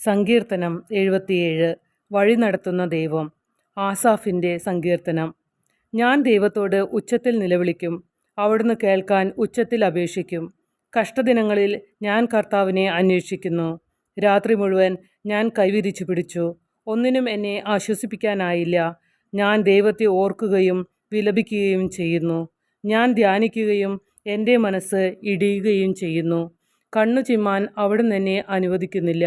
സങ്കീർത്തനം 77. വഴി നടത്തുന്ന ദൈവം. ആസാഫിൻ്റെ സങ്കീർത്തനം. ഞാൻ ദൈവത്തോട് ഉച്ചത്തിൽ നിലവിളിക്കും, അവിടുന്ന് കേൾക്കാൻ ഉച്ചത്തിൽ അപേക്ഷിക്കും. കഷ്ടദിനങ്ങളിൽ ഞാൻ കർത്താവിനെ അന്വേഷിക്കുന്നു. രാത്രി മുഴുവൻ ഞാൻ കൈവിരിച്ചു പിടിച്ചു, ഒന്നിനും എന്നെ ആശ്വസിപ്പിക്കാനായില്ല. ഞാൻ ദൈവത്തെ ഓർക്കുകയും വിലപിക്കുകയും ചെയ്യുന്നു. ഞാൻ ധ്യാനിക്കുകയും എൻ്റെ മനസ്സ് ഇടിയുകയും ചെയ്യുന്നു. കണ്ണു ചിമ്മാൻ അവിടുന്ന് എന്നെ അനുവദിക്കുന്നില്ല.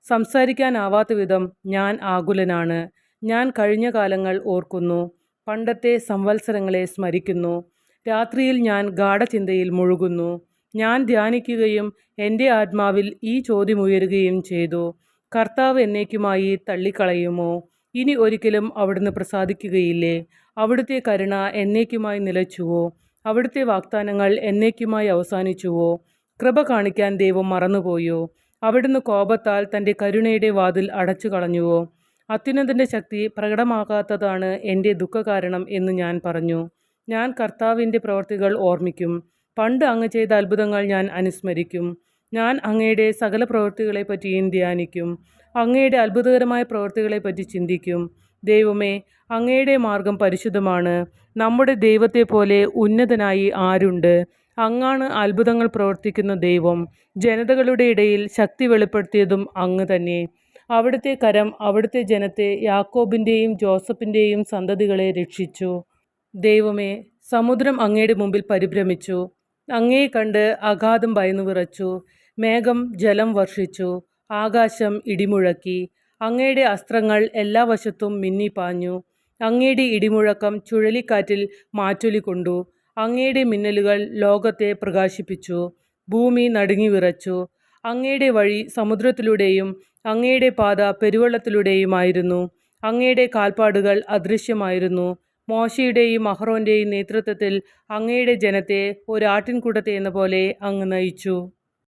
സംസാരിക്കാനാവാത്ത വിധം ഞാൻ ആകുലനാണ്. ഞാൻ കഴിഞ്ഞ കാലങ്ങൾ ഓർക്കുന്നു, പണ്ടത്തെ സംവത്സരങ്ങളെ സ്മരിക്കുന്നു. രാത്രിയിൽ ഞാൻ ഗാഢചിന്തയിൽ മുഴുകുന്നു. ഞാൻ ധ്യാനിക്കുകയും എൻ്റെ ആത്മാവിൽ ഈ ചോദ്യമുയരുകയും ചെയ്തു: കർത്താവ് എന്നേക്കുമായി തള്ളിക്കളയുമോ? ഇനി ഒരിക്കലും അവിടുന്ന് പ്രസാദിക്കുകയില്ലേ? അവിടുത്തെ കരുണ എന്നേക്കുമായി നിലച്ചുവോ? അവിടുത്തെ വാഗ്ദാനങ്ങൾ എന്നേക്കുമായി അവസാനിച്ചുവോ? കൃപ കാണിക്കാൻ ദൈവം മറന്നുപോയോ? അവിടുന്ന് കോപത്താൽ തൻ്റെ കരുണയുടെ വാതിൽ അടച്ചു കളഞ്ഞുവോ? അത്യുന്നതൻ്റെ ശക്തി പ്രകടമാകാത്തതാണ് എൻ്റെ ദുഃഖകാരണം എന്ന് ഞാൻ പറഞ്ഞു. ഞാൻ കർത്താവിൻ്റെ പ്രവൃത്തികൾ ഓർമ്മിക്കും. പണ്ട് അങ്ങ് ചെയ്ത അത്ഭുതങ്ങൾ ഞാൻ അനുസ്മരിക്കും. ഞാൻ അങ്ങയുടെ സകല പ്രവൃത്തികളെപ്പറ്റിയും ധ്യാനിക്കും. അങ്ങയുടെ അത്ഭുതകരമായ പ്രവൃത്തികളെപ്പറ്റി ചിന്തിക്കും. ദൈവമേ, അങ്ങയുടെ മാർഗം പരിശുദ്ധമാണ്. നമ്മുടെ ദൈവത്തെ പോലെ ഉന്നതനായി ആരുണ്ട്? അങ്ങാണ് അത്ഭുതങ്ങൾ പ്രവർത്തിക്കുന്ന ദൈവം. ജനതകളുടെ ഇടയിൽ ശക്തി വെളിപ്പെടുത്തിയതും അങ്ങ് തന്നെ. അവിടുത്തെ കരം അവിടുത്തെ ജനത്തെ, യാക്കോബിൻ്റെയും ജോസഫിൻ്റെയും സന്തതികളെ രക്ഷിച്ചു. ദൈവമേ, സമുദ്രം അങ്ങയുടെ മുമ്പിൽ പരിഭ്രമിച്ചു. അങ്ങയെ കണ്ട് അഗാധം ഭയന്നു വിറച്ചു. മേഘം ജലം വർഷിച്ചു, ആകാശം ഇടിമുഴക്കി. അങ്ങയുടെ അസ്ത്രങ്ങൾ എല്ലാ വശത്തും മിന്നിപ്പാഞ്ഞു. അങ്ങയുടെ ഇടിമുഴക്കം ചുഴലിക്കാറ്റിൽ മാറ്റൊലി കൊണ്ടു. അങ്ങയുടെ മിന്നലുകൾ ലോകത്തെ പ്രകാശിപ്പിച്ചു. ഭൂമി നടുങ്ങി വിറച്ചു. അങ്ങയുടെ വഴി സമുദ്രത്തിലൂടെയും അങ്ങയുടെ പാത പെരുവെള്ളത്തിലൂടെയുമായിരുന്നു. അങ്ങയുടെ കാൽപ്പാടുകൾ അദൃശ്യമായിരുന്നു. മോശയുടെയും അഹ്റോൻ്റെയും നേതൃത്വത്തിൽ അങ്ങയുടെ ജനത്തെ ഒരാട്ടിൻകൂട്ടത്തെ എന്ന പോലെ അങ്ങ് നയിച്ചു.